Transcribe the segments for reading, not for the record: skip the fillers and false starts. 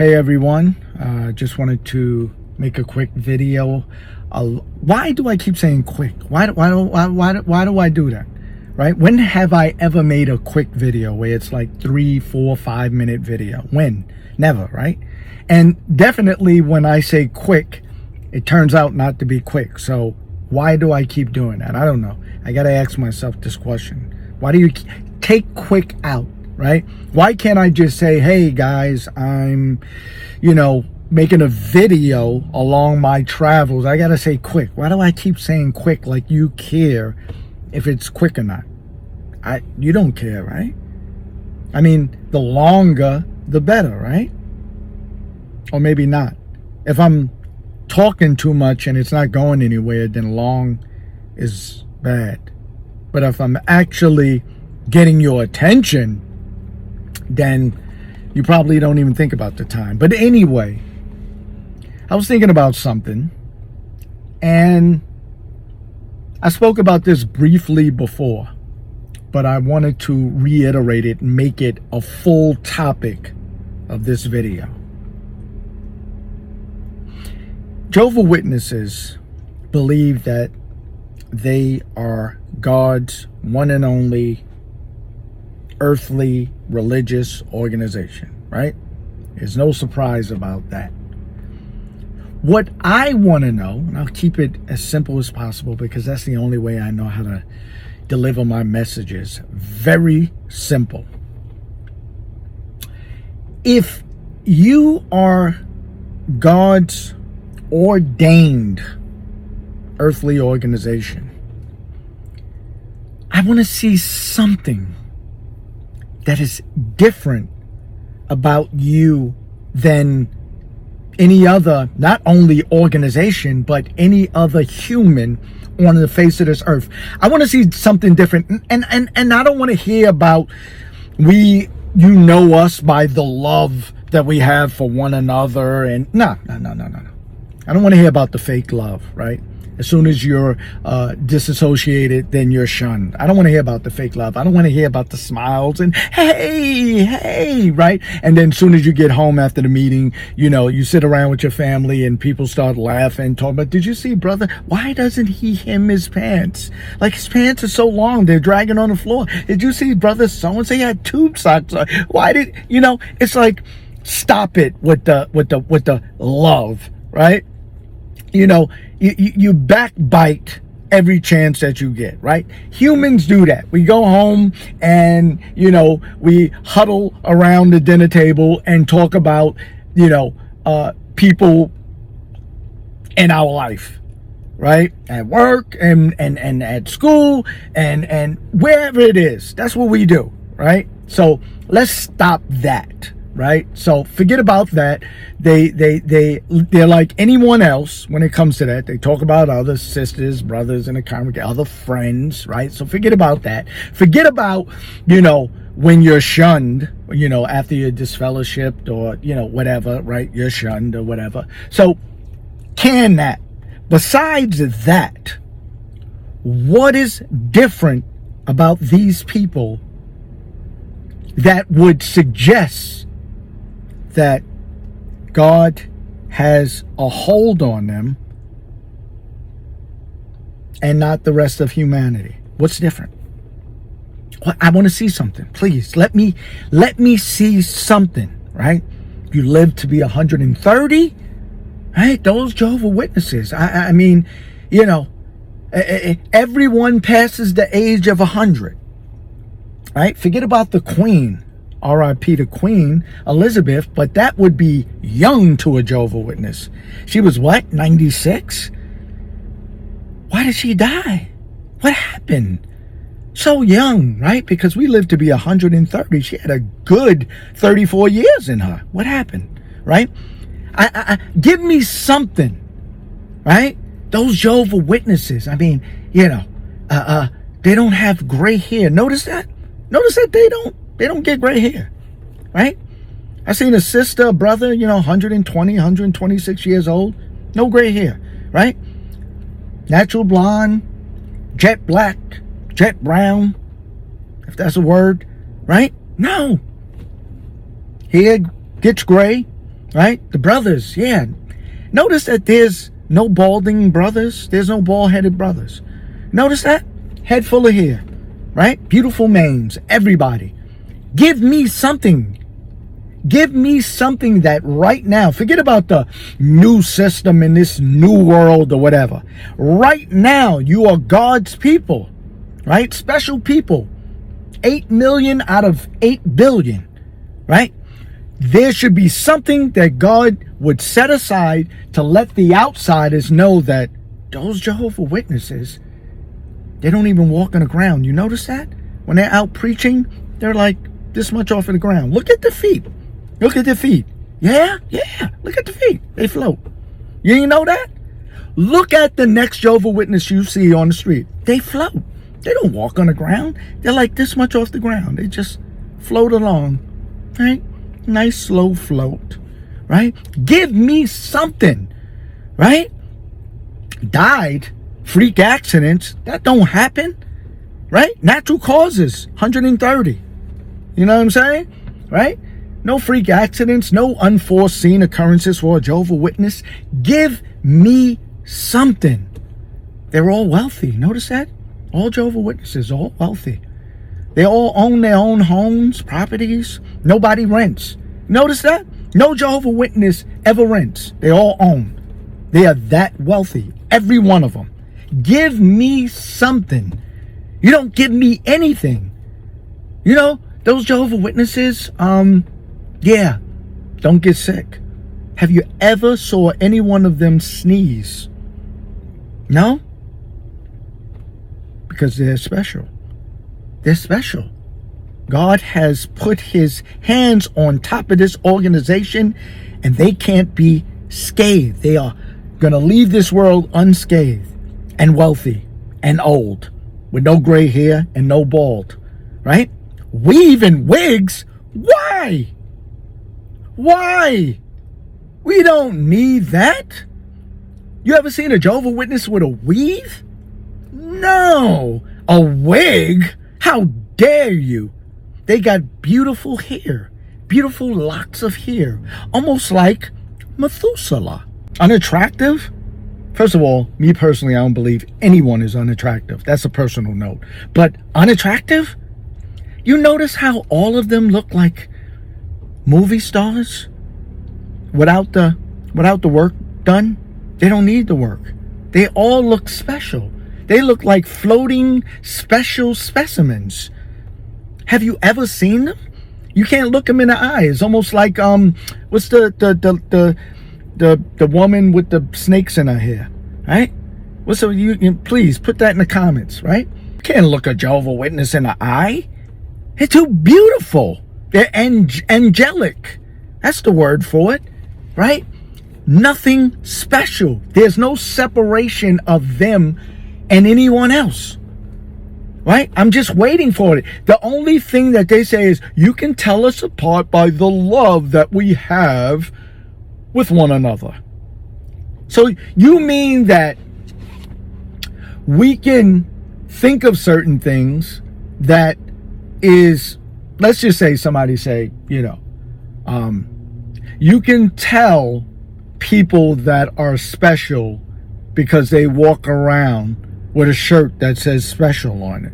Hey everyone, just wanted to make a quick video. Why do I keep saying quick? Why do I do that? Right? When have I ever made a quick video where it's like 3, 4, 5 minute video? When? Never, right? And definitely when I say quick, it turns out not to be quick. So why do I keep doing that? I don't know. I got to ask myself this question. Why do you take quick out? Right? Why can't I just say, hey guys, I'm, making a video along my travels. I got to say quick. Why do I keep saying quick like you care if it's quick or not? You don't care, right? I mean, the longer, the better, right? Or maybe not. If I'm talking too much and it's not going anywhere, then long is bad. But if I'm actually getting your attention, then you probably don't even think about the time. But anyway, I was thinking about something, and I spoke about this briefly before, but I wanted to reiterate it and make it a full topic of this video. Jehovah's Witnesses believe that they are God's one and only earthly religious organization, right? There's no surprise about that. What I want to know, and I'll keep it as simple as possible because that's the only way I know how to deliver my messages. Very simple. If you are God's ordained earthly organization, I want to see something that is different about you than any other, not only organization, but any other human on the face of this earth. I want to see something different. And I don't want to hear about you know us by the love that we have for one another. And no. I don't want to hear about the fake love, right? As soon as you're disassociated, then you're shunned. I don't want to hear about the fake love. I don't want to hear about the smiles and hey, right? And then as soon as you get home after the meeting, you sit around with your family and people start laughing, talking about, did you see brother? Why doesn't he hem his pants? Like his pants are so long, they're dragging on the floor. Did you see brother so-and-so? He had tube socks on. Why did, it's like, stop it with the love, right? You backbite every chance that you get, right? Humans do that. We go home and, we huddle around the dinner table and talk about, people in our life, right? At work and at school and wherever it is. That's what we do, right? So let's stop that. Right? So forget about that. They're like anyone else when it comes to that. They talk about other sisters, brothers in the congregation, other friends, right? So forget about that. Forget about, when you're shunned, after you're disfellowshipped or, whatever, right? You're shunned or whatever. So can that. Besides that, what is different about these people that would suggest that God has a hold on them and not the rest of humanity? What's different? I want to see something. Please let me see something, right? You live to be 130, right? Those Jehovah's Witnesses. I mean, everyone passes the age of 100, right? Forget about the Queen. R.I.P. to Queen Elizabeth, but that would be young to a Jehovah's Witness. She was what, 96? Why did she die? What happened? So young, right? Because we lived to be 130. She had a good 34 years in her. What happened, right? Give me something, right? Those Jehovah's Witnesses, I mean, they don't have gray hair. Notice that? Notice that they don't get gray hair, right? I seen a sister, a brother, 120, 126 years old, no gray hair, right? Natural blonde, jet black, jet brown, if that's a word, right? No. Hair gets gray, right? The brothers, yeah. Notice that there's no balding brothers. There's no bald-headed brothers. Notice that? Head full of hair, right? Beautiful manes, everybody. Give me something. Give me something that right now, forget about the new system in this new world or whatever. Right now, you are God's people, right? Special people. 8 million out of 8 billion, right? There should be something that God would set aside to let the outsiders know that those Jehovah's Witnesses, they don't even walk on the ground. You notice that? When they're out preaching, they're like this much off of the ground. Look at the feet. Look at their feet. Yeah. Look at the feet. They float. You didn't know that? Look at the next Jehovah's Witness you see on the street. They float. They don't walk on the ground. They're like this much off the ground. They just float along, right? Nice slow float, right? Give me something, right? Died, freak accidents, that don't happen, right? Natural causes, 130. You know what I'm saying? Right? No freak accidents, no unforeseen occurrences for a Jehovah's Witness. Give me something. They're all wealthy. Notice that? All Jehovah's Witnesses, all wealthy. They all own their own homes, properties. Nobody rents. Notice that? No Jehovah's Witness ever rents. They all own. They are that wealthy. Every one of them. Give me something. You don't give me anything. You know, those Jehovah's Witnesses, yeah, don't get sick. Have you ever saw any one of them sneeze? No? Because they're special. They're special. God has put his hands on top of this organization and they can't be scathed. They are going to leave this world unscathed and wealthy and old with no gray hair and no bald, right? Weave and wigs? Why? Why? We don't need that. You ever seen a Jehovah's Witness with a weave? No. A wig? How dare you? They got beautiful hair, beautiful locks of hair, almost like Methuselah. Unattractive? First of all, me personally, I don't believe anyone is unattractive. That's a personal note. But unattractive? You notice how all of them look like movie stars without the work done? They don't need the work. They all look special. They look like floating special specimens. Have you ever seen them? You can't look them in the eye. It's almost like what's the woman with the snakes in her hair, right? What's you please put that in the comments, right? You can't look a Jehovah's Witness in the eye. They're too beautiful. They're angelic. That's the word for it, right? Nothing special. There's no separation of them and anyone else, right? I'm just waiting for it. The only thing that they say is, you can tell us apart by the love that we have with one another. So you mean that we can think of certain things that is, let's just say somebody say, you can tell people that are special because they walk around with a shirt that says special on it.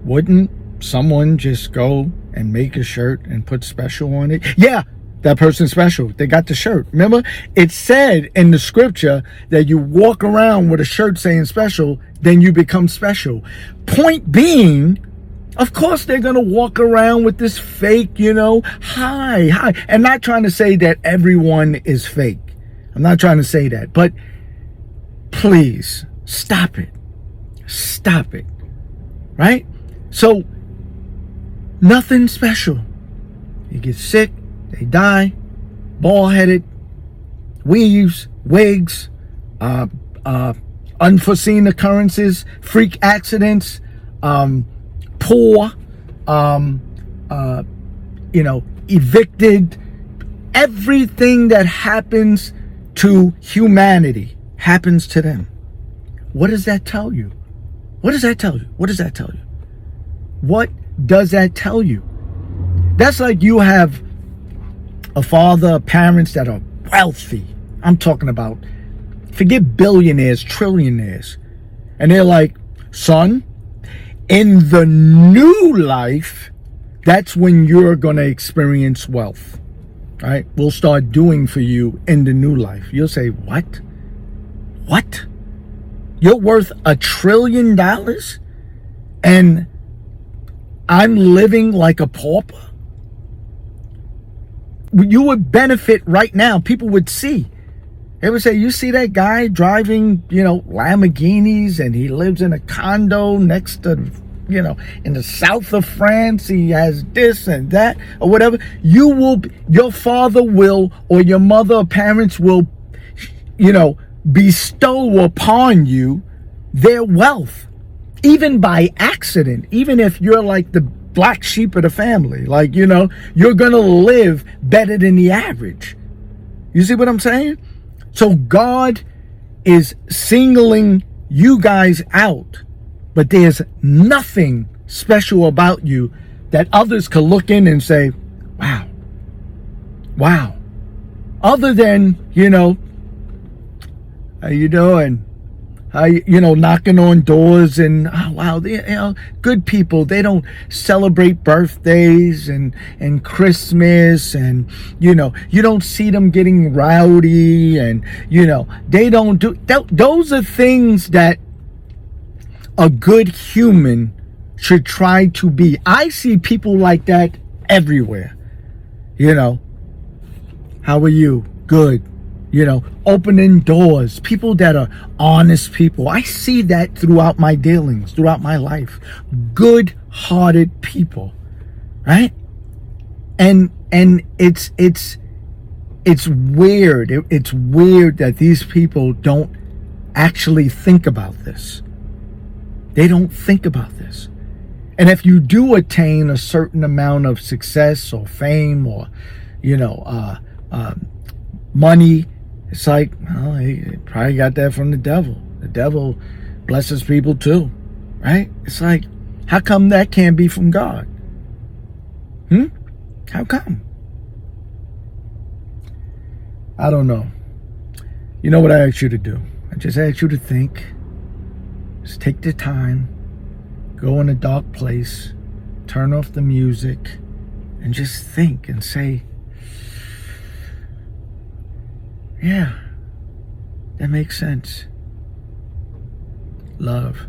Wouldn't someone just go and make a shirt and put special on it? Yeah, that person's special. They got the shirt. Remember, it said in the scripture that you walk around with a shirt saying special, then you become special. Point being, of course they're going to walk around with this fake, hi. And not trying to say that everyone is fake. I'm not trying to say that. But please, stop it. Stop it. Right? So, nothing special. You get sick, they die, bald-headed, weaves, wigs, unforeseen occurrences, freak accidents, poor, evicted. Everything that happens to humanity happens to them. What does that tell you? What does that tell you? What does that tell you? What does that tell you? That's like you have a father, parents that are wealthy. I'm talking about, forget billionaires, trillionaires. And they're like, son, in the new life, that's when you're going to experience wealth. All right? We'll start doing for you in the new life. You'll say, what? What? You're worth $1 trillion and I'm living like a pauper? You would benefit right now. People would see. They would say, you see that guy driving, Lamborghinis, and he lives in a condo next to, in the south of France. He has this and that or whatever. Your father will, or your mother or parents will, bestow upon you their wealth, even by accident, even if you're like the black sheep of the family, you're gonna live better than the average. You see what I'm saying? So God is singling you guys out, but there's nothing special about you that others could look in and say, wow, other than, how you doing? Knocking on doors and, oh, wow, good people. They don't celebrate birthdays and Christmas, and, you don't see them getting rowdy, and, they don't do, those are things that a good human should try to be. I see people like that everywhere. How are you? Good. Opening doors, people that are honest people. I see that throughout my dealings, throughout my life. Good-hearted people, right? And it's weird. It's weird that these people don't actually think about this. They don't think about this. And if you do attain a certain amount of success or fame or, money, it's like, well, he probably got that from the devil. The devil blesses people too, right? It's like, how come that can't be from God? How come? I don't know. You know what I asked you to do? I just asked you to think. Just take the time, go in a dark place, turn off the music, and just think and say, yeah, that makes sense. Love.